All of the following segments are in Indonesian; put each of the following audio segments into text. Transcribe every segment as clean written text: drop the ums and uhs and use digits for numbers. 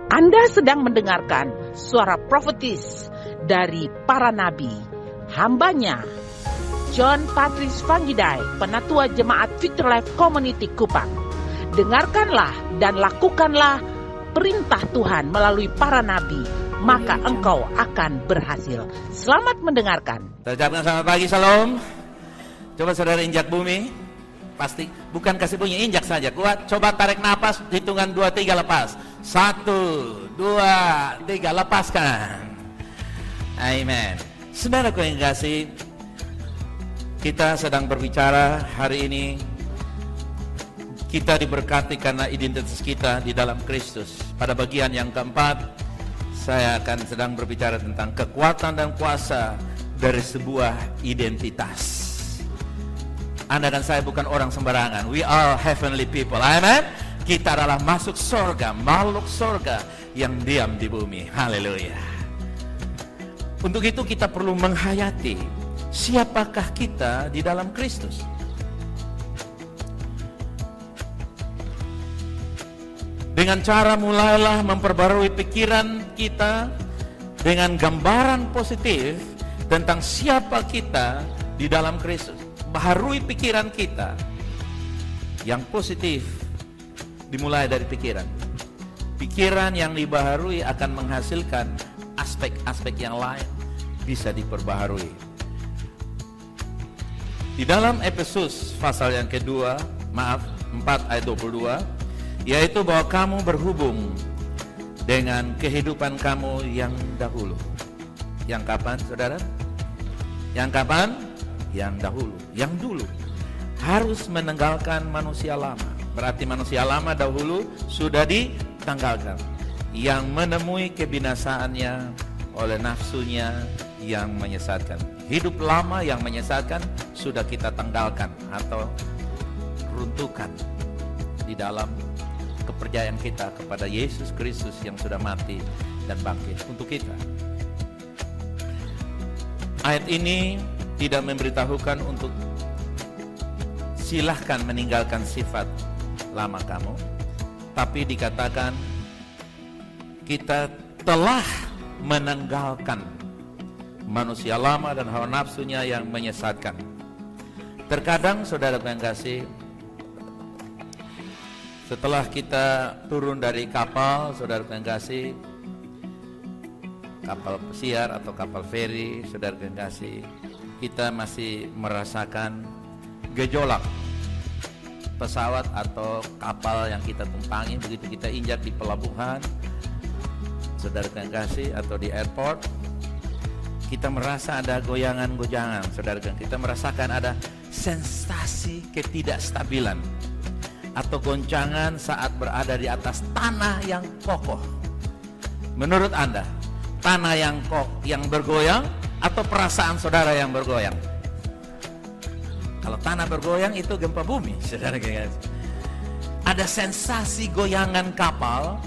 Anda sedang mendengarkan suara profetis dari para nabi, hambanya John Patrice Vanggidai, Penatua Jemaat Victory Life Community Kupang. Dengarkanlah dan lakukanlah perintah Tuhan melalui para nabi, maka engkau akan berhasil. Selamat mendengarkan. Kita ucapkan selamat pagi, salam. Coba saudara injak bumi. Pasti, bukan kasih bunyi, injak saja. Kuat, coba tarik napas, hitungan 2, 3, lepas. 1, 2, 3, lepaskan. Amen. Saudaraku yang kasih, kita sedang berbicara hari ini. Kita diberkati karena identitas kita di dalam Kristus. Pada bagian yang keempat, saya akan sedang berbicara tentang kekuatan dan kuasa dari sebuah identitas. Anda dan saya bukan orang sembarangan. We are heavenly people. Amen. Kita adalah masuk surga, makhluk surga yang diam di bumi. Haleluya. Untuk itu kita perlu menghayati siapakah kita di dalam Kristus. Dengan cara mulailah memperbarui pikiran kita dengan gambaran positif tentang siapa kita di dalam Kristus. Baharui pikiran kita yang positif dimulai dari pikiran. Pikiran yang dibaharui akan menghasilkan aspek-aspek yang lain bisa diperbaharui. Di dalam Efesus pasal yang kedua, 4 ayat 22, yaitu bahwa kamu berhubung dengan kehidupan kamu yang dahulu. Yang kapan, saudara? Yang kapan? Yang dahulu. Yang dulu harus menanggalkan manusia lama. Berarti manusia lama dahulu sudah ditanggalkan, yang menemui kebinasaannya oleh nafsunya yang menyesatkan. Hidup lama yang menyesatkan sudah kita tanggalkan atau runtuhkan di dalam kepercayaan kita kepada Yesus Kristus yang sudah mati dan bangkit untuk kita. Ayat ini tidak memberitahukan untuk silahkan meninggalkan sifat lama kamu, tapi dikatakan kita telah menanggalkan manusia lama dan hawa nafsunya yang menyesatkan. Terkadang saudara yang kasih, setelah kita turun dari kapal, saudara yang kasih, kapal pesiar atau kapal feri, saudara yang kasih, kita masih merasakan gejolak pesawat atau kapal yang kita tumpangi. Begitu kita injak di pelabuhan, saudara yang kasih, atau di airport, kita merasa ada goyangan-goyangan. Saudara, kita merasakan ada sensasi ketidakstabilan atau goncangan saat berada di atas tanah yang kokoh. Menurut Anda, tanah yang bergoyang atau perasaan saudara yang bergoyang? Kalau tanah bergoyang itu gempa bumi, saudara. Ada sensasi goyangan kapal,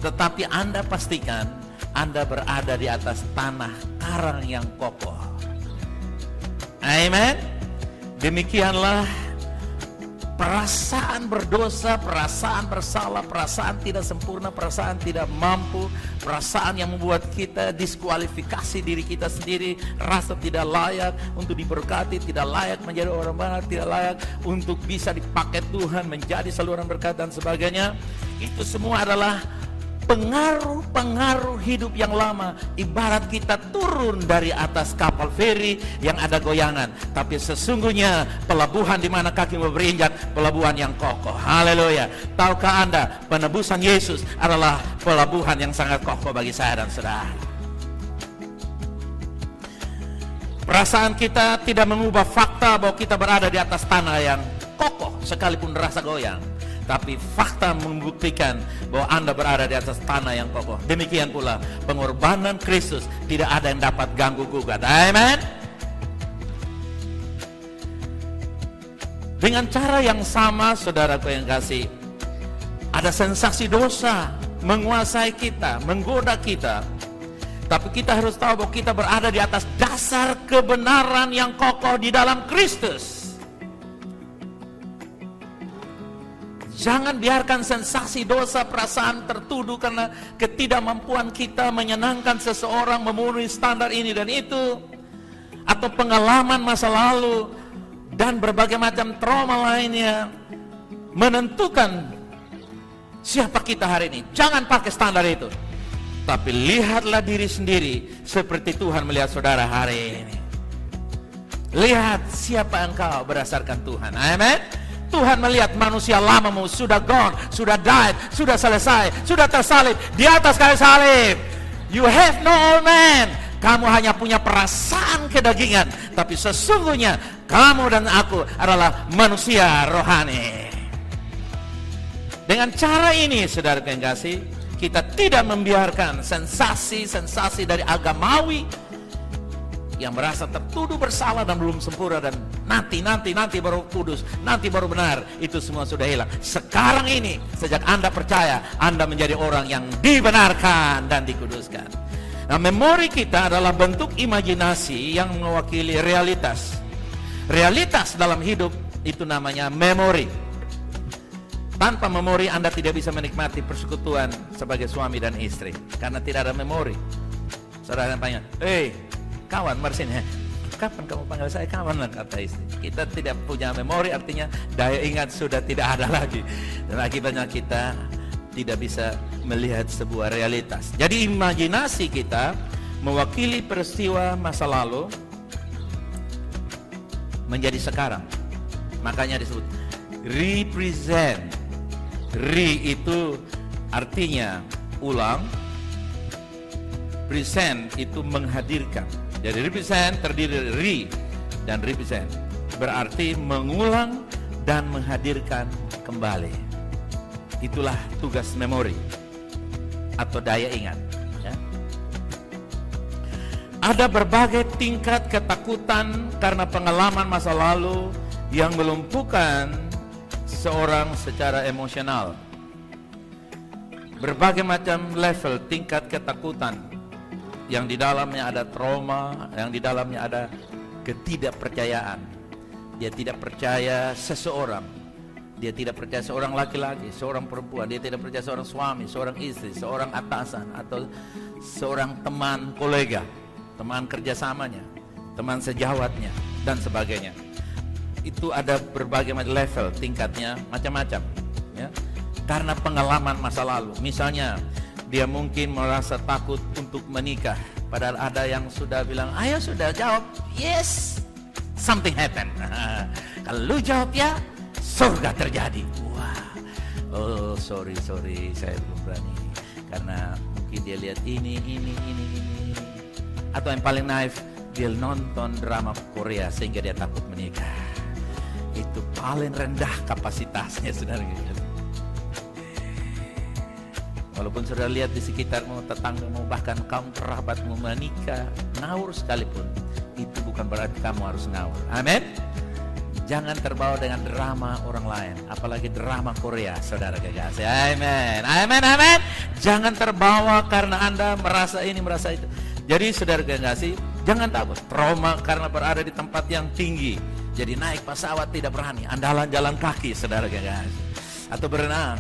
tetapi Anda pastikan Anda berada di atas tanah karang yang kokoh. Amen. Demikianlah perasaan berdosa, perasaan bersalah, perasaan tidak sempurna, perasaan tidak mampu, perasaan yang membuat kita diskualifikasi diri kita sendiri, rasa tidak layak untuk diberkati, tidak layak menjadi orang benar, tidak layak untuk bisa dipakai Tuhan menjadi saluran berkat dan sebagainya. Itu semua adalah pengaruh-pengaruh hidup yang lama. Ibarat kita turun dari atas kapal feri yang ada goyangan, tapi sesungguhnya pelabuhan di mana kaki berinjak, pelabuhan yang kokoh. Haleluya. Tahukah Anda, penebusan Yesus adalah pelabuhan yang sangat kokoh bagi saya dan saudara. Perasaan kita tidak mengubah fakta bahwa kita berada di atas tanah yang kokoh sekalipun rasa goyang. Tapi fakta membuktikan bahwa Anda berada di atas tanah yang kokoh. Demikian pula pengorbanan Kristus tidak ada yang dapat ganggu gugat. Amen. Dengan cara yang sama, saudaraku yang kasih, ada sensasi dosa menguasai kita, menggoda kita. Tapi kita harus tahu bahwa kita berada di atas dasar kebenaran yang kokoh di dalam Kristus. Jangan biarkan sensasi dosa, perasaan tertuduh karena ketidakmampuan kita menyenangkan seseorang, memenuhi standar ini dan itu, atau pengalaman masa lalu dan berbagai macam trauma lainnya menentukan siapa kita hari ini. Jangan pakai standar itu, tapi lihatlah diri sendiri seperti Tuhan melihat saudara hari ini. Lihat siapa engkau berdasarkan Tuhan. Amin. Tuhan melihat manusia lamamu sudah gone, sudah died, sudah selesai, sudah tersalib di atas kayu salib. You have no old man. Kamu hanya punya perasaan kedagingan, tapi sesungguhnya kamu dan aku adalah manusia rohani. Dengan cara ini, saudara yang kasih, kita tidak membiarkan sensasi-sensasi dari agamawi yang merasa tertuduh bersalah dan belum sempurna dan nanti baru kudus, nanti baru benar, itu semua sudah hilang. Sekarang ini, sejak Anda percaya, Anda menjadi orang yang dibenarkan dan dikuduskan. Nah, memori kita adalah bentuk imajinasi yang mewakili realitas. Realitas dalam hidup itu namanya memori. Tanpa memori Anda tidak bisa menikmati persekutuan sebagai suami dan istri, karena tidak ada memori. Saudara tanya, kawan, mari sini. Kapan kamu panggil saya kawan lah, kata istri. Kita tidak punya memori, artinya daya ingat sudah tidak ada lagi. Dan akibatnya kita tidak bisa melihat sebuah realitas. Jadi imajinasi kita mewakili peristiwa masa lalu menjadi sekarang. Makanya disebut represent. Itu artinya ulang. Present itu menghadirkan. Jadi represent terdiri dari re dan represent, berarti mengulang dan menghadirkan kembali. Itulah tugas memori atau daya ingat, ya. Ada berbagai tingkat ketakutan karena pengalaman masa lalu yang melumpuhkan seorang secara emosional. Berbagai macam level tingkat ketakutan, yang di dalamnya ada trauma, yang di dalamnya ada ketidakpercayaan. Dia tidak percaya seseorang, dia tidak percaya seorang laki-laki, seorang perempuan, dia tidak percaya seorang suami, seorang istri, seorang atasan, atau seorang teman kolega, teman kerjasamanya, teman sejawatnya, dan sebagainya. Itu ada berbagai macam level, tingkatnya macam-macam, ya. Karena pengalaman masa lalu. Misalnya dia mungkin merasa takut untuk menikah, padahal ada yang sudah bilang, ayo sudah jawab, yes, something happen. Kalau lu jawab ya, surga terjadi. Wah, oh sorry, saya belum berani, karena mungkin dia lihat ini. Atau yang paling naif, dia nonton drama Korea sehingga dia takut menikah. Itu paling rendah kapasitasnya, saudara. Walaupun saudara lihat di sekitarmu, tetanggamu, bahkan kaum kerabatmu menikah, ngawur sekalipun, itu bukan berarti kamu harus ngawur. Amin. Jangan terbawa dengan drama orang lain, apalagi drama Korea, saudara kekasih. Amin. Jangan terbawa karena Anda merasa ini, merasa itu. Jadi saudara kekasih, jangan takut. Trauma karena berada di tempat yang tinggi, jadi naik pesawat tidak berani, andalan jalan kaki, saudara kekasih. Atau berenang.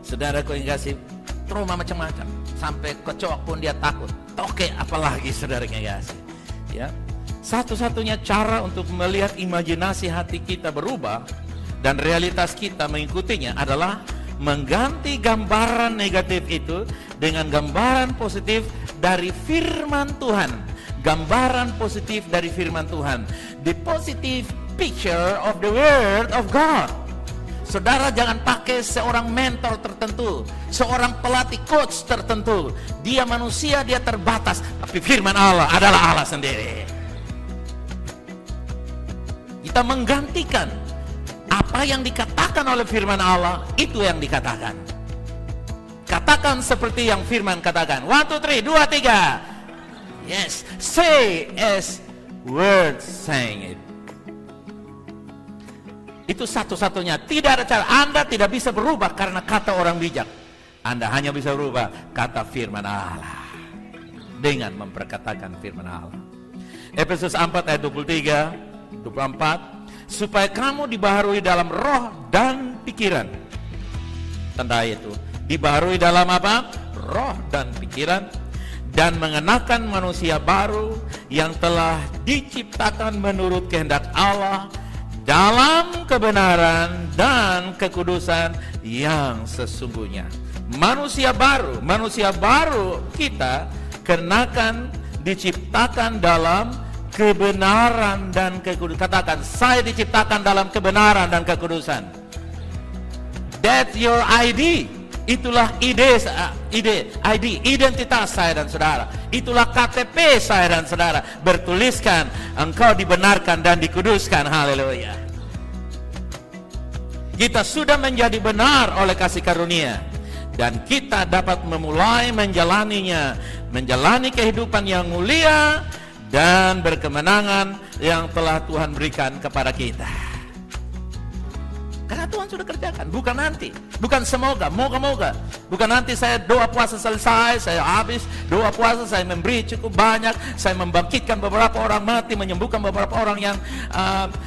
Saudaraku yang kasih, trauma macam-macam, sampai kecoak pun dia takut, toke apalagi, saudara yang kasih, ya. Satu-satunya cara untuk melihat imajinasi hati kita berubah dan realitas kita mengikutinya adalah mengganti gambaran negatif itu dengan gambaran positif dari firman Tuhan. Gambaran positif dari firman Tuhan, the positive picture of the word of God. Saudara jangan pakai seorang mentor tertentu, seorang pelatih coach tertentu. Dia manusia, dia terbatas, tapi firman Allah adalah Allah sendiri. Kita menggantikan apa yang dikatakan oleh firman Allah, itu yang dikatakan. Katakan seperti yang firman katakan. 1, 2, 3, 2, 3. Yes, say as word saying it. Itu satu-satunya, tidak ada cara. Anda tidak bisa berubah karena kata orang bijak. Anda hanya bisa berubah kata firman Allah dengan memperkatakan firman Allah. Efesus 4 ayat 23, 24. supaya kamu dibaharui dalam roh dan pikiran. Tanda itu, dibaharui dalam apa? Roh dan pikiran, dan mengenakan manusia baru yang telah diciptakan menurut kehendak Allah dalam kebenaran dan kekudusan yang sesungguhnya. Manusia baru kita kenakan, diciptakan dalam kebenaran dan kekudusan. Katakan, saya diciptakan dalam kebenaran dan kekudusan. That's your ID. Itulah ID, identitas saya dan saudara. Itulah KTP saya dan saudara. Bertuliskan, engkau dibenarkan dan dikuduskan. Haleluya. Kita sudah menjadi benar oleh kasih karunia, dan kita dapat memulai menjalaninya, menjalani kehidupan yang mulia dan berkemenangan yang telah Tuhan berikan kepada kita. Karena Tuhan sudah kerjakan, bukan nanti, bukan moga-moga. Bukan nanti saya doa puasa selesai, saya habis doa puasa, saya memberi cukup banyak, saya membangkitkan beberapa orang mati, menyembuhkan beberapa orang yang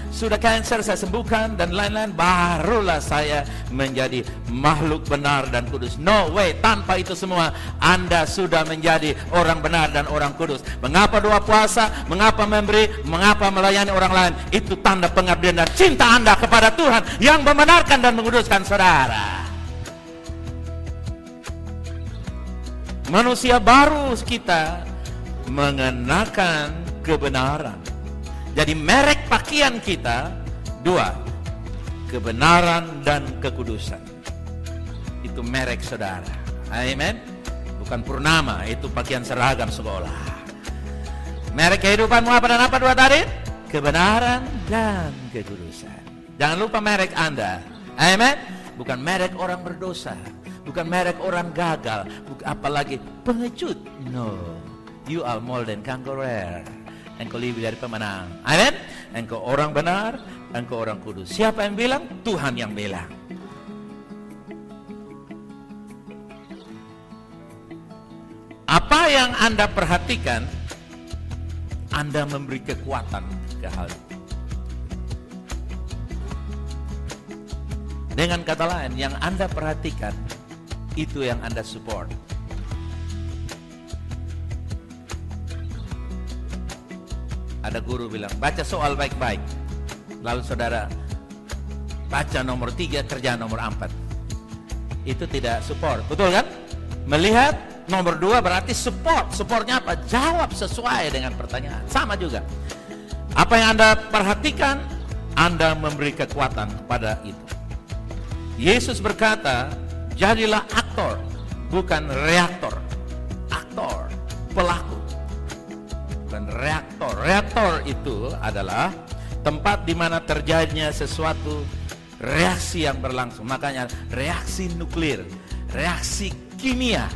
sudah kanker, saya sembuhkan dan lain-lain, barulah saya menjadi makhluk benar dan kudus. No way, tanpa itu semua Anda sudah menjadi orang benar dan orang kudus. Mengapa doa puasa, mengapa memberi, mengapa melayani orang lain? Itu tanda pengabdian dan cinta Anda kepada Tuhan yang membenarkan dan menguduskan saudara. Manusia baru kita mengenakan kebenaran. Jadi merek pakaian kita dua, kebenaran dan kekudusan. Itu merek saudara. Amen. Bukan purnama, itu pakaian seragam sekolah. Merek kehidupanmu apa dan apa dua tadi? Kebenaran dan kekudusan. Jangan lupa merek Anda. Amen. Bukan merek orang berdosa, bukan merek orang gagal, apalagi pengecut. No, you are more than conqueror. Engkau lebih dari pemenang. Amen. Engkau orang benar, engkau orang kudus. Siapa yang bilang? Tuhan yang bilang. Apa yang Anda perhatikan, Anda memberi kekuatan ke hal itu. Dengan kata lain, yang Anda perhatikan, itu yang Anda support. Ada guru bilang, baca soal baik-baik. Lalu saudara baca nomor 3, kerjaan nomor 4. Itu tidak support, betul kan? Melihat nomor 2 berarti support. Supportnya apa? Jawab sesuai dengan pertanyaan. Sama juga. Apa yang Anda perhatikan, Anda memberi kekuatan kepada itu. Yesus berkata, jadilah aktor, bukan reaktor. Aktor, pelaku, bukan reaktor. Reaktor itu adalah tempat di mana terjadinya sesuatu reaksi yang berlangsung. Makanya reaksi nuklir, reaksi kimia.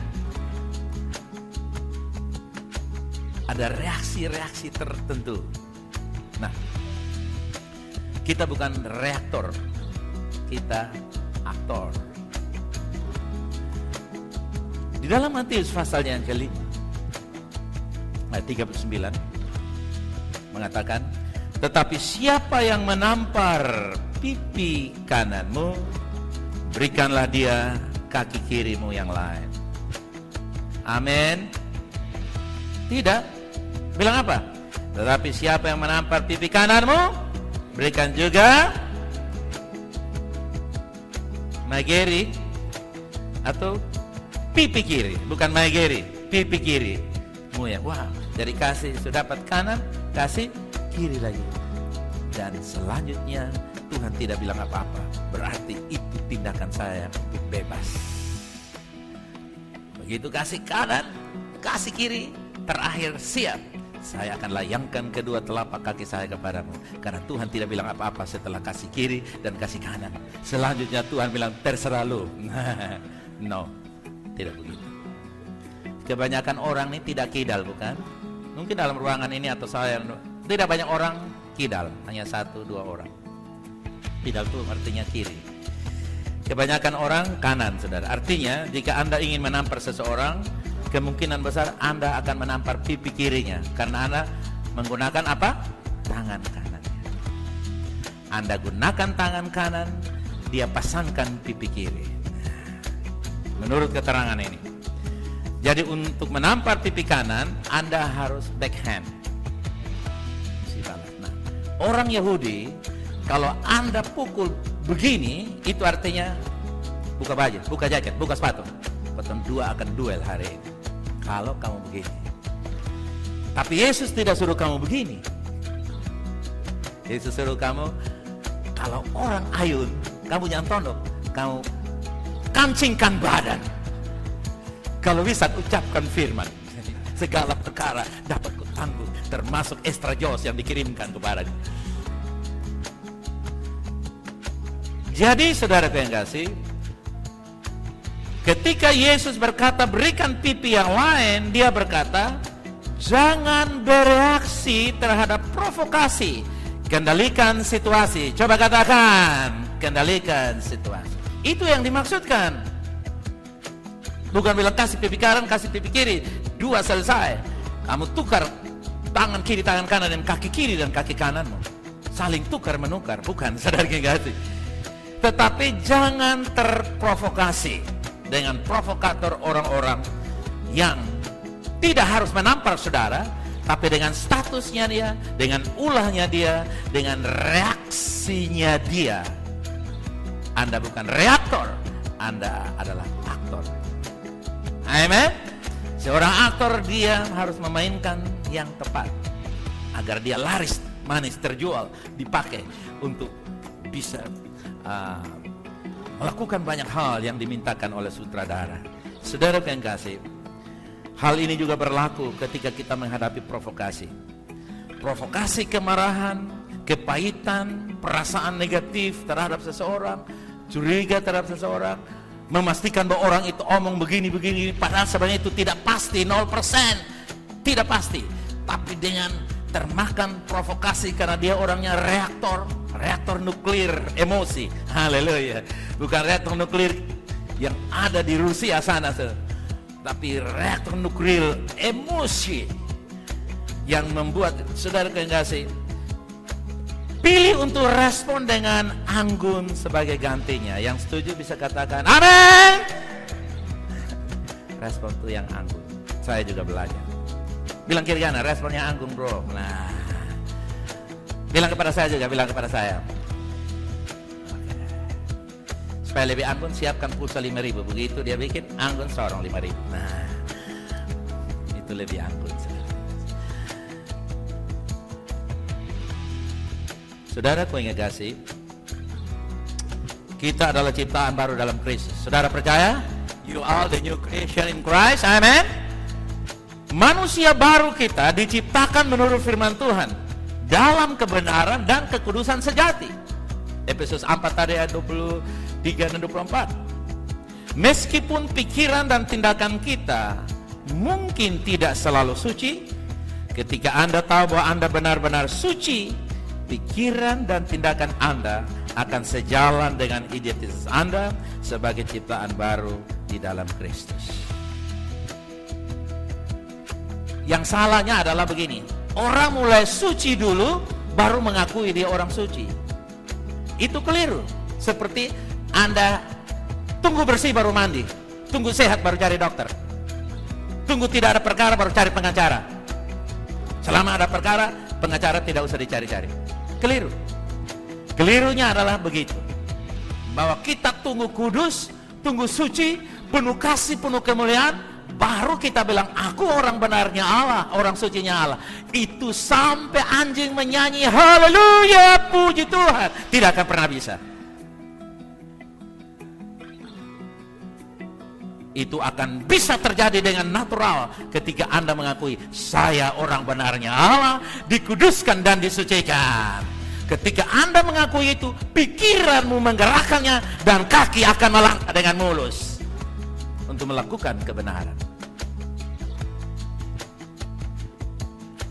Ada reaksi-reaksi tertentu. Nah, kita bukan reaktor, kita aktor. Di dalam Matius pasal yang kelima, ayat 39 mengatakan, tetapi siapa yang menampar pipi kananmu, berikanlah dia kaki kirimu yang lain. Amin. Tidak. Bilang apa? Tetapi siapa yang menampar pipi kananmu, berikan juga mageri atau pipi kiri, bukan mageri, pipi kiri. Ya. Wah, dari kasih sudah dapat kanan, kasih kiri lagi. Dan selanjutnya Tuhan tidak bilang apa-apa. Berarti itu tindakan saya untuk bebas. Begitu kasih kanan, kasih kiri, terakhir siap. Saya akan layangkan kedua telapak kaki saya kepadamu. Karena Tuhan tidak bilang apa-apa setelah kasih kiri dan kasih kanan. Selanjutnya Tuhan bilang, terserah lu. No, tidak begitu. Kebanyakan orang ini tidak kidal, bukan? Mungkin dalam ruangan ini atau saya, tidak banyak orang kidal. Hanya 1-2 orang. Kidal itu artinya kiri. Kebanyakan orang kanan, saudara. Artinya, jika Anda ingin menampar seseorang, kemungkinan besar Anda akan menampar pipi kirinya. Karena Anda menggunakan apa? Tangan kanannya. Anda gunakan tangan kanan, dia pasangkan pipi kiri. Menurut keterangan ini. Jadi untuk menampar pipi kanan, Anda harus backhand. Nah, orang Yahudi, kalau Anda pukul begini, itu artinya buka baju, buka jaket, buka sepatu. Potong dua akan duel hari ini. Kalau kamu begini. Tapi Yesus tidak suruh kamu begini. Yesus suruh kamu, kalau orang ayun, kamu jangan tunduk, kamu kancingkan badan. Kalau bisa ucapkan firman, segala perkara dapat kutanggung, termasuk extra jos yang dikirimkan kepada. Jadi saudara yang kasih, ketika Yesus berkata berikan pipi yang lain, dia berkata jangan bereaksi terhadap provokasi, kendalikan situasi. Coba katakan, kendalikan situasi. Itu yang dimaksudkan. Bukan bilang kasih pipi kanan, kasih pipi kiri, dua selesai. Kamu tukar tangan kiri, tangan kanan, dan kaki kiri dan kaki kananmu. Saling tukar menukar, bukan, saudara kasih. Tetapi jangan terprovokasi dengan provokator orang-orang yang tidak harus menampar saudara, tapi dengan statusnya dia, dengan ulahnya dia, dengan reaksinya dia. Anda bukan reaktor, Anda adalah aktor. Amen. Seorang aktor dia harus memainkan yang tepat agar dia laris, manis, terjual, dipakai untuk bisa melakukan banyak hal yang dimintakan oleh sutradara. Saudara yang kasih, hal ini juga berlaku ketika kita menghadapi provokasi. Provokasi kemarahan, kepahitan, perasaan negatif terhadap seseorang, curiga terhadap seseorang, memastikan bahwa orang itu omong begini-begini, padahal sebenarnya itu tidak pasti, 0%, tidak pasti. Tapi dengan termakan provokasi karena dia orangnya reaktor nuklir emosi, haleluya. Bukan reaktor nuklir yang ada di Rusia sana, tapi reaktor nuklir emosi yang membuat saudara kekasih pilih untuk respon dengan anggun sebagai gantinya. Yang setuju bisa katakan amin. Respon itu yang anggun. Saya juga belajar. Bilang kiri kanan, responnya anggun bro. Nah, bilang kepada saya juga, bilang kepada saya. Oke. Supaya lebih anggun, siapkan pulsa 5.000. Begitu dia bikin, anggun sorong 5.000. Nah, itu lebih anggun. Saudara ku yang kasih, kita adalah ciptaan baru dalam Kristus. Saudara percaya? You are the new creation in Christ. Amen. Manusia baru kita diciptakan menurut firman Tuhan dalam kebenaran dan kekudusan sejati. Efesus 4 tadi ayat 23 dan 24. Meskipun pikiran dan tindakan kita mungkin tidak selalu suci, ketika Anda tahu bahwa Anda benar-benar suci, pikiran dan tindakan Anda akan sejalan dengan identitas Anda sebagai ciptaan baru di dalam Kristus. Yang salahnya adalah begini, orang mulai suci dulu baru mengakui dia orang suci. Itu keliru. Seperti Anda tunggu bersih baru mandi, tunggu sehat baru cari dokter, tunggu tidak ada perkara baru cari pengacara. Selama ada perkara, pengacara tidak usah dicari-cari. Keliru. Kelirunya adalah begitu, bahwa kita tunggu kudus, tunggu suci, penuh kasih, penuh kemuliaan, baru kita bilang aku orang benarnya Allah, orang sucinya Allah. Itu sampai anjing menyanyi haleluya, puji Tuhan, tidak akan pernah bisa. Itu akan bisa terjadi dengan natural ketika Anda mengakui saya orang benarnya Allah, dikuduskan dan disucikan. Ketika Anda mengakui itu, pikiranmu menggerakkannya dan kaki akan melangkah dengan mulus untuk melakukan kebenaran.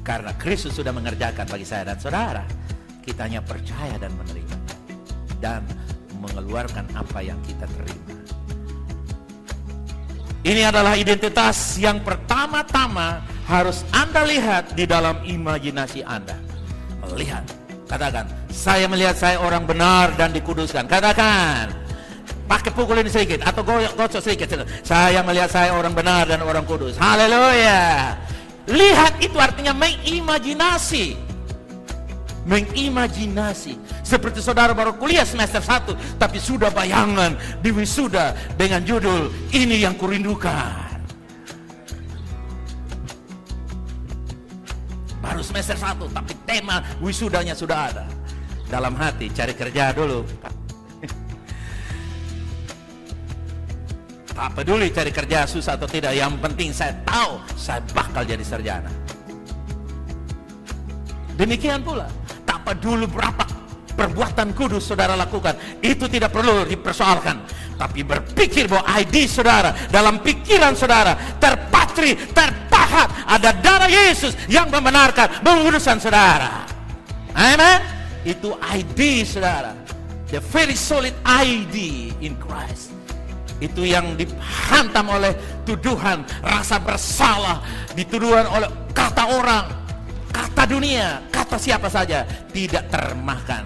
Karena Kristus sudah mengerjakan bagi saya dan saudara, kita hanya percaya dan menerima dan mengeluarkan apa yang kita terima. Ini adalah identitas yang pertama-tama harus Anda lihat di dalam imajinasi Anda. Melihat Katakan, saya melihat saya orang benar dan dikuduskan. Katakan, pakai pukulin sedikit atau gocok sedikit. Saya melihat saya orang benar dan orang kudus. Haleluya. Lihat itu artinya mengimajinasi. Mengimajinasi. Seperti saudara baru kuliah semester 1, tapi sudah bayangan di wisuda dengan judul Ini Yang Kurindukan. Baru semester 1, tapi tema wisudanya sudah ada. Dalam hati, cari kerja dulu. Tak peduli cari kerja susah atau tidak, yang penting saya tahu saya bakal jadi sarjana. Demikian pula, tak peduli berapa perbuatan kudus saudara lakukan, itu tidak perlu dipersoalkan. Tapi berpikir bahwa ID saudara, dalam pikiran saudara terpatri, terpahat ada darah Yesus yang membenarkan, menguduskan saudara. Amen. Itu ID saudara, the very solid ID in Christ. Itu yang dihantam oleh tuduhan rasa bersalah, dituduhan oleh kata orang, kata dunia, kata siapa saja, tidak termakan.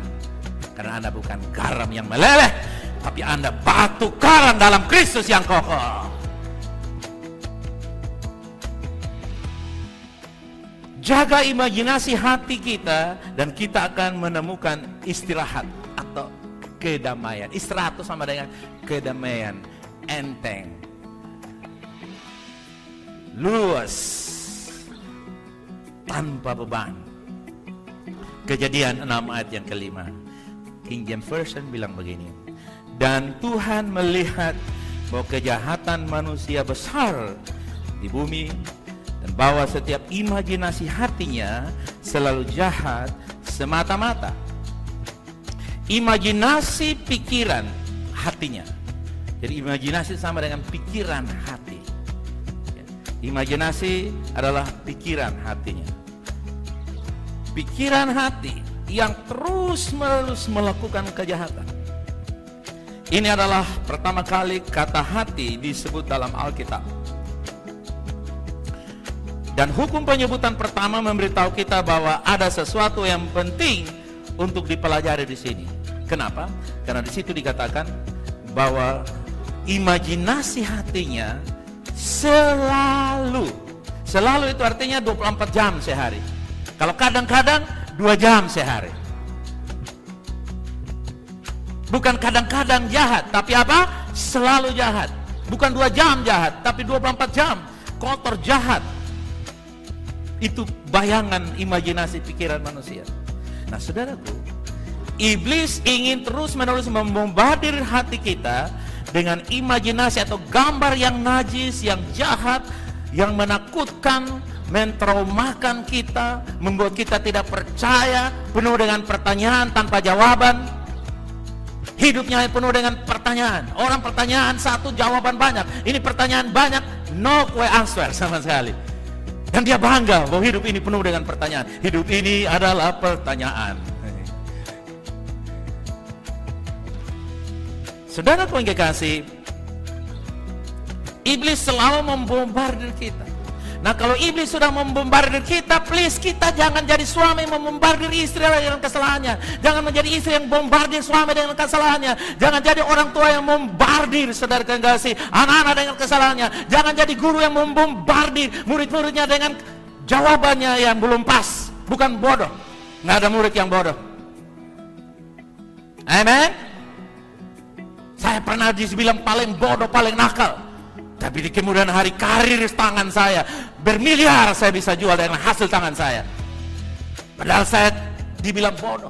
Karena Anda bukan garam yang meleleh, tapi Anda batu karang dalam Kristus yang kokoh. Jaga imajinasi hati kita, dan kita akan menemukan istirahat atau kedamaian. Istirahat itu sama dengan kedamaian, enteng, luas, tanpa beban. Kejadian 6 ayat yang kelima, King James Version bilang begini, dan Tuhan melihat bahwa kejahatan manusia besar di bumi, dan bahwa setiap imajinasi hatinya selalu jahat semata-mata. Imajinasi pikiran hatinya. Jadi imajinasi sama dengan pikiran hati. Imajinasi adalah pikiran hatinya. Pikiran hati yang terus-menerus melakukan kejahatan. Ini adalah pertama kali kata hati disebut dalam Alkitab. Dan hukum penyebutan pertama memberitahu kita bahwa ada sesuatu yang penting untuk dipelajari di sini. Kenapa? Karena di situ dikatakan bahwa imajinasi hatinya selalu itu artinya 24 jam sehari. Kalau kadang-kadang 2 jam sehari. Bukan kadang-kadang jahat, tapi apa? Selalu jahat. Bukan 2 jam jahat, tapi 24 jam kotor jahat. Itu bayangan imajinasi pikiran manusia. Nah saudaraku, iblis ingin terus-menerus membombardir hati kita dengan imajinasi atau gambar yang najis, yang jahat, yang menakutkan, mentraumakan kita, membuat kita tidak percaya, penuh dengan pertanyaan tanpa jawaban. Hidupnya penuh dengan pertanyaan. Orang pertanyaan satu, jawaban banyak. Ini pertanyaan banyak, no answer sama sekali. Dan dia bangga bahwa hidup ini penuh dengan pertanyaan. Hidup ini adalah pertanyaan. Saudaraku yang kekasih, iblis selalu membombardir kita. Nah kalau iblis sudah membombardir kita, please kita jangan jadi suami membombardir istri dengan kesalahannya. Jangan menjadi istri yang bombardir suami dengan kesalahannya. Jangan jadi orang tua yang membombardir saudara kekasih anak-anak dengan kesalahannya. Jangan jadi guru yang membombardir murid-muridnya dengan jawabannya yang belum pas. Bukan bodoh. Nggak ada murid yang bodoh. Amen. Saya pernah dibilang paling bodoh, paling nakal. Tapi di kemudian hari karir tangan saya bermiliar saya bisa jual dengan hasil tangan saya. Padahal saya dibilang bodoh.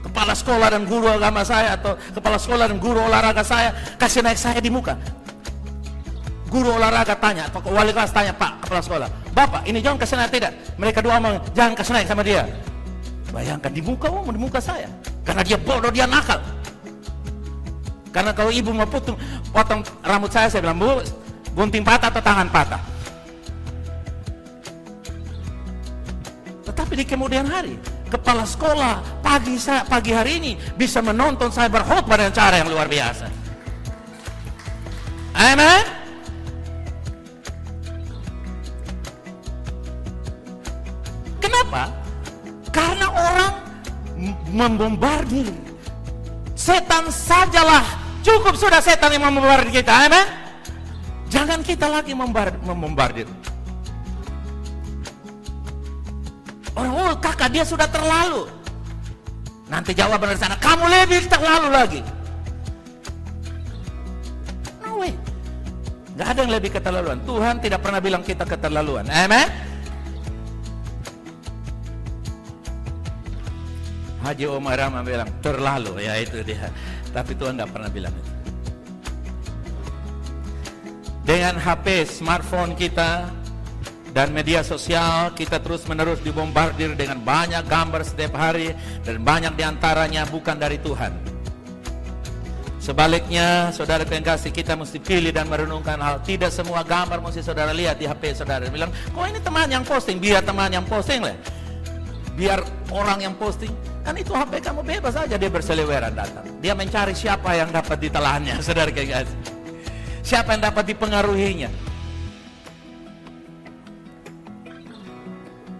Kepala sekolah dan guru agama saya atau kepala sekolah dan guru olahraga saya kasih naik saya di muka. Guru olahraga tanya atau wali kelas tanya, Pak kepala sekolah, Bapak ini jangan kasih naik tidak? Mereka dua ngomong jangan kasih naik sama dia. Bayangkan di muka saya. Karena dia bodoh, dia nakal. Karena kalau ibu mau potong rambut saya bilang, Bu, gunting patah atau tangan patah? Tetapi di kemudian hari, kepala sekolah pagi hari ini bisa menonton saya berkhotbah dengan cara yang luar biasa. Amen. Kenapa? Karena orang membombardir. Setan sajalah, cukup sudah setan yang membombardir kita, amen? Jangan kita lagi membombardir. Orang, kakak dia sudah terlalu. Nanti jawaban dari sana, kamu lebih terlalu lagi. No way. Gak ada yang lebih keterlaluan. Tuhan tidak pernah bilang kita keterlaluan, amen? Haji Omar Rama bilang terlalu, ya itu dia. Tapi Tuhan gak pernah bilang itu. Dengan HP, smartphone kita dan media sosial, kita terus menerus dibombardir dengan banyak gambar setiap hari, dan banyak diantaranya bukan dari Tuhan. Sebaliknya, saudara yang kasih, kita mesti pilih dan merenungkan hal. Tidak semua gambar mesti saudara lihat di HP saudara. Bilang, kok ini teman yang posting? Biar teman yang posting lah. Biar orang yang posting. Kan itu HP kamu bebas saja dia berseliweran datang. Dia mencari siapa yang dapat ditelannya, saudara yang kasih. Siapa yang dapat dipengaruhinya.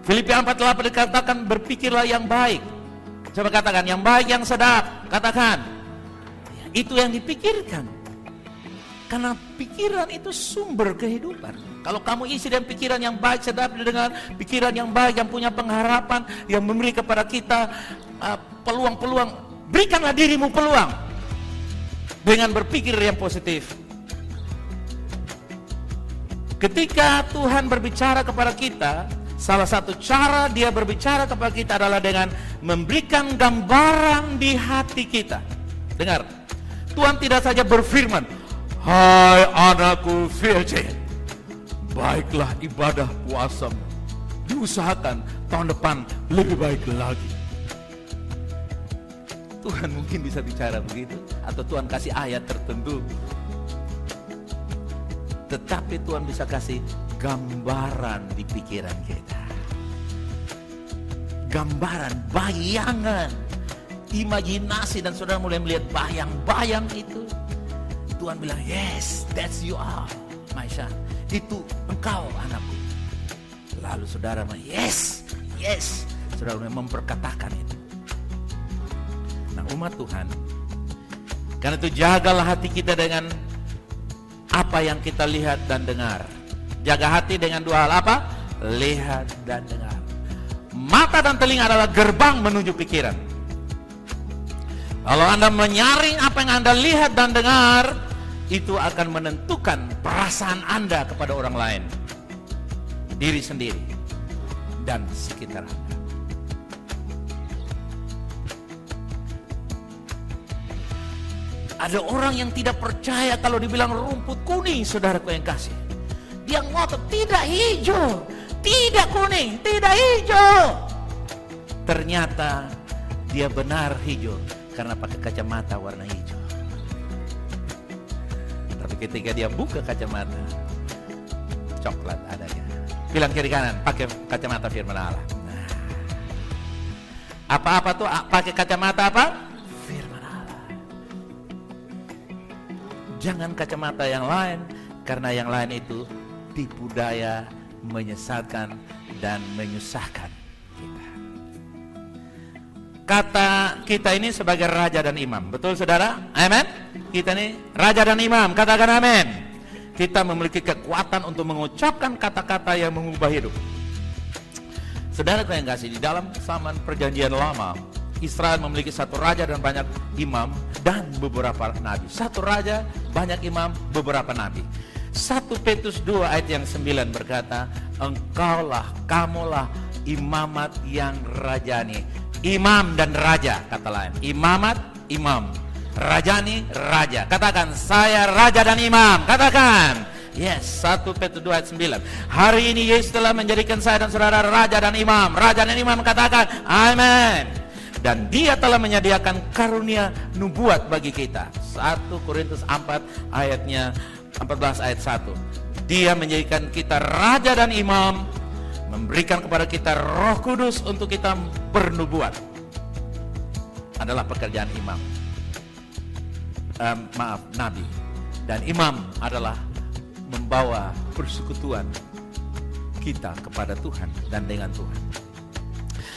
Filipi 4:8 dikatakan, berpikirlah yang baik. Coba katakan, yang baik, yang sedap. Katakan. Itu yang dipikirkan. Karena pikiran itu sumber kehidupan. Kalau kamu isi dengan pikiran yang baik, sedap didengar, pikiran yang baik, yang punya pengharapan, yang memberi kepada kita peluang-peluang, berikanlah dirimu peluang dengan berpikir yang positif. Ketika Tuhan berbicara kepada kita, salah satu cara dia berbicara kepada kita adalah dengan memberikan gambaran di hati kita. Dengar, Tuhan tidak saja berfirman, hai anakku VLC, baiklah ibadah puasamu, diusahakan tahun depan lebih baik lagi. Tuhan mungkin bisa bicara begitu, atau Tuhan kasih ayat tertentu. Tetapi Tuhan bisa kasih gambaran di pikiran kita. Gambaran, bayangan, imajinasi, dan saudara mulai melihat bayang-bayang itu. Tuhan bilang, yes, that's you are, my son. Itu engkau anakku. Lalu saudara bilang, yes, yes. Saudara mulai memperkatakan itu. Nah, umat Tuhan, karena itu jagalah hati kita dengan apa yang kita lihat dan dengar. Jaga hati dengan dua hal apa? Lihat dan dengar. Mata dan telinga adalah gerbang menuju pikiran. Kalau Anda menyaring apa yang Anda lihat dan dengar, itu akan menentukan perasaan Anda kepada orang lain, diri sendiri, dan sekitar Anda. Ada orang yang tidak percaya kalau dibilang rumput kuning, saudaraku yang kasih. Dia ngotot, tidak hijau, tidak kuning, tidak hijau. Ternyata dia benar hijau karena pakai kacamata warna hijau. Tapi ketika dia buka kacamata, coklat adanya. Bilang kiri kanan, pakai kacamata firman Allah. Nah, apa-apa tuh pakai kacamata apa? Firman Allah. Jangan kacamata yang lain, karena yang lain itu tipu daya, menyesatkan dan menyusahkan kita. Kata kita ini sebagai raja dan imam, betul saudara? Amin. Kita ini raja dan imam, katakan amin. Kita memiliki kekuatan untuk mengucapkan kata-kata yang mengubah hidup. Saudara yang kasih, di dalam zaman perjanjian lama, Israel memiliki satu raja dan banyak imam dan beberapa nabi. Satu raja, banyak imam, beberapa nabi. 1 Petrus 2 ayat yang 9 berkata, engkaulah, kamulah imamat yang rajani. Imam dan raja, kata lain. Imamat, imam. Rajani, raja. Katakan, saya raja dan imam. Katakan, yes. 1 Petrus 2 ayat 9. Hari ini Yesus telah menjadikan saya dan saudara raja dan imam. Raja dan imam, katakan, amin. Dan dia telah menyediakan karunia nubuat bagi kita. 1 Korintus 4 ayatnya 14 ayat 1. Dia menjadikan kita raja dan imam, memberikan kepada kita Roh Kudus untuk kita bernubuat. Adalah pekerjaan imam. Nabi. Dan imam adalah membawa persekutuan kita kepada Tuhan dan dengan Tuhan.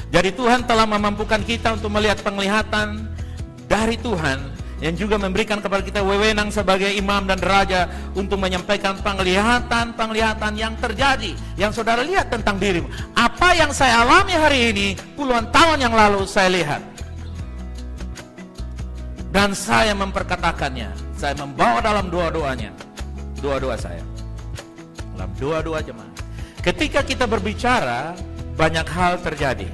Jadi Tuhan telah memampukan kita untuk melihat penglihatan dari Tuhan, yang juga memberikan kepada kita wewenang sebagai imam dan raja untuk menyampaikan penglihatan-penglihatan yang terjadi, yang saudara lihat tentang dirimu. Apa yang saya alami hari ini, puluhan tahun yang lalu saya lihat. Dan saya memperkatakannya, saya membawa dalam doa-doanya, doa-doa saya, dalam doa-doa jemaat. Ketika kita berbicara, banyak hal terjadi.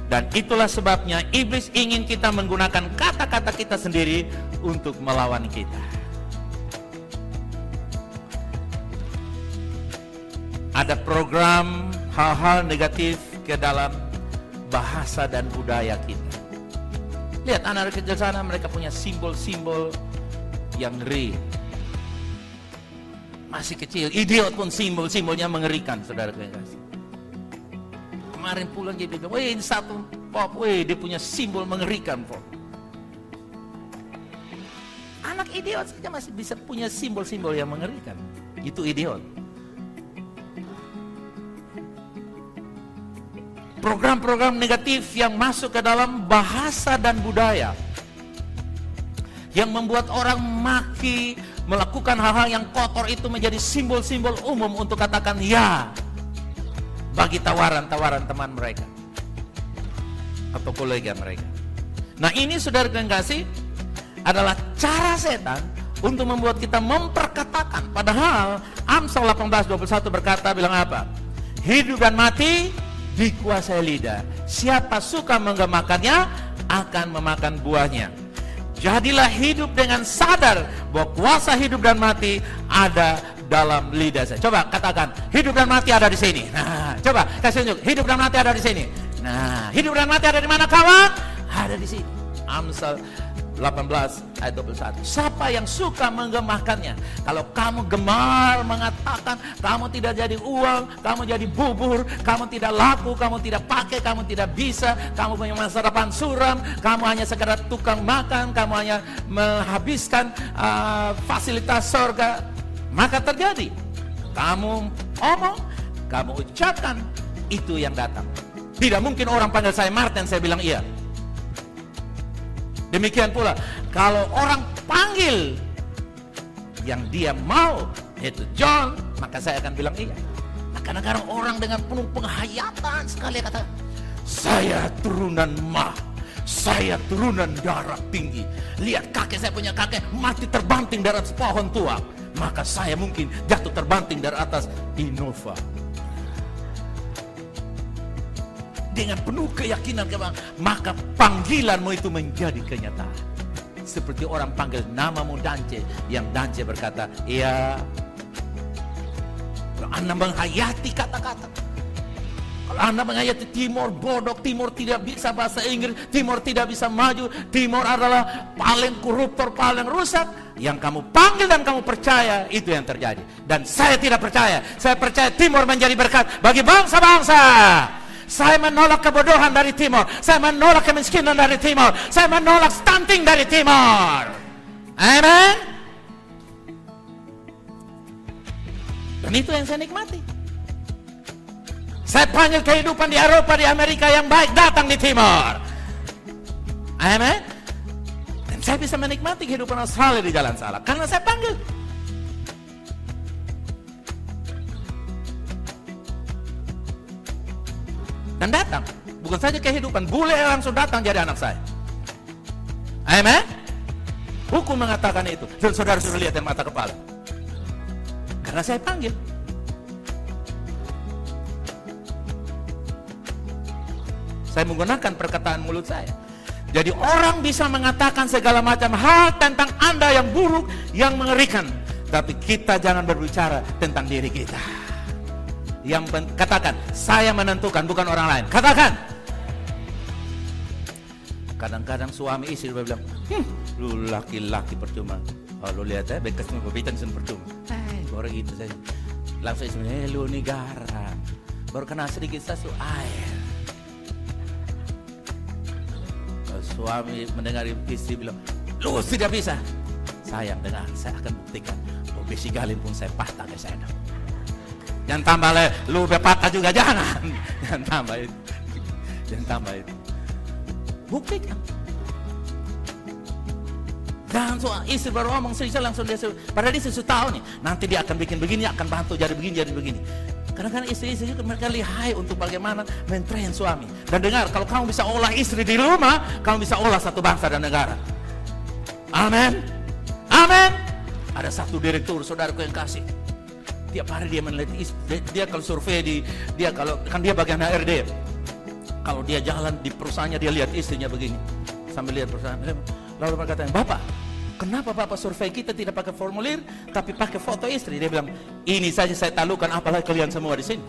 Dan itulah sebabnya iblis ingin kita menggunakan kata-kata kita sendiri untuk melawan kita. Ada program hal-hal negatif ke dalam bahasa dan budaya kita. Lihat anak kecil sana, mereka punya simbol-simbol yang ngeri. Masih kecil, idiot pun simbol-simbolnya mengerikan, saudara kasih. Kemarin pulang dia bilang, weh ini satu pop, weh dia punya simbol mengerikan pop. Anak idiot saja masih bisa punya simbol-simbol yang mengerikan. Itu idiot. Program-program negatif yang masuk ke dalam bahasa dan budaya, yang membuat orang maki, melakukan hal-hal yang kotor itu menjadi simbol-simbol umum untuk katakan ya bagi tawaran-tawaran teman mereka atau kolega mereka. Nah ini saudara yang kasih adalah cara setan untuk membuat kita memperkatakan. Padahal Amsal 18:21 berkata, bilang apa? Hidup dan mati dikuasai lidah. Siapa suka menggemakannya akan memakan buahnya. Jadilah hidup dengan sadar bahwa kuasa hidup dan mati ada dalam lidah saya. Coba katakan, hidup dan mati ada di sini. Nah, coba kasih tunjuk, hidup dan mati ada di sini. Nah, hidup dan mati ada di mana kawan? Ada di sini. Amsal 18:21. Siapa yang suka menggemakannya? Kalau kamu gemar mengatakan kamu tidak jadi uang, kamu jadi bubur, kamu tidak laku, kamu tidak pakai, kamu tidak bisa, kamu punya masa depan suram, kamu hanya sekedar tukang makan, kamu hanya menghabiskan fasilitas surga, maka terjadi. Kamu omong, kamu ucapkan, itu yang datang. Tidak mungkin orang panggil saya Martin, saya bilang iya. Demikian pula, kalau orang panggil yang dia mau, yaitu John, maka saya akan bilang iya. Nah, kadang-kadang orang dengan penuh penghayatan sekali kata, saya turunan Mah, saya turunan darah tinggi. Lihat kakek, saya punya kakek mati terbanting dari atas pohon tua, maka saya mungkin jatuh terbanting dari atas Innova. Dengan penuh keyakinan, maka panggilanmu itu menjadi kenyataan. Seperti orang panggil namamu Dance, yang Dance berkata, iya. Kalau Anda menghayati kata-kata, kalau Anda menghayati Timor bodoh, Timor tidak bisa bahasa Inggris, Timor tidak bisa maju, Timor adalah paling koruptor, paling rusak, yang kamu panggil dan kamu percaya, itu yang terjadi. Dan saya tidak percaya. Saya percaya Timor menjadi berkat bagi bangsa-bangsa. Saya menolak kebodohan dari Timor. Saya menolak kemiskinan dari Timor. Saya menolak stunting dari Timor. Amen. Dan itu yang saya nikmati. Saya panggil kehidupan di Eropa, di Amerika yang baik datang di Timor. Amen. Dan saya bisa menikmati kehidupan Australia di jalan salah karena saya panggil. Dan datang, bukan saja kehidupan, bule langsung datang jadi anak saya. Amen. Hukum mengatakan itu. Dan saudara sudah lihat yang mata kepala, karena saya panggil. Saya menggunakan perkataan mulut saya. Jadi orang bisa mengatakan segala macam hal tentang Anda yang buruk, yang mengerikan, tapi kita jangan berbicara tentang diri kita. Yang katakan, saya menentukan, bukan orang lain. Katakan. Kadang-kadang suami istri bilang, lu laki-laki percuma. Oh, lu lihat ya, bekasnya bebitan sen percuma. Baru gitu saja. Langsung istri, lu negara. Baru kena sedikit sasu air. Suami mendengar istri bilang, lu tidak bisa. Sayang, dengar, saya akan buktikan. Oh, besi galin pun saya patah ke sana. Jangan tambah lu patah juga, jangan tambah itu. Jangan tambah itu. Buktikan. Dan istri baru ngomong saja langsung dia, padahal dia sudah tahu nih, nanti dia akan bikin begini, akan bantu jadi begini. Kadang-kadang istri-istri juga mereka lihai untuk bagaimana mentrain suami. Dan dengar, kalau kamu bisa olah istri di rumah, kamu bisa olah satu bangsa dan negara. Amin. Amin. Ada satu direktur saudaraku yang kasih. Tiap hari dia meneliti istri, dia kalau survei dia kalau kan dia bagian HRD. Kalau dia jalan di perusahaannya dia lihat istrinya begini. Sambil lihat perusahaan. Lalu mereka tanya, "Bapak, kenapa Bapak survei kita tidak pakai formulir tapi pakai foto istri?" Dia bilang, "Ini saja saya talukan, apalagi kalian semua di sini."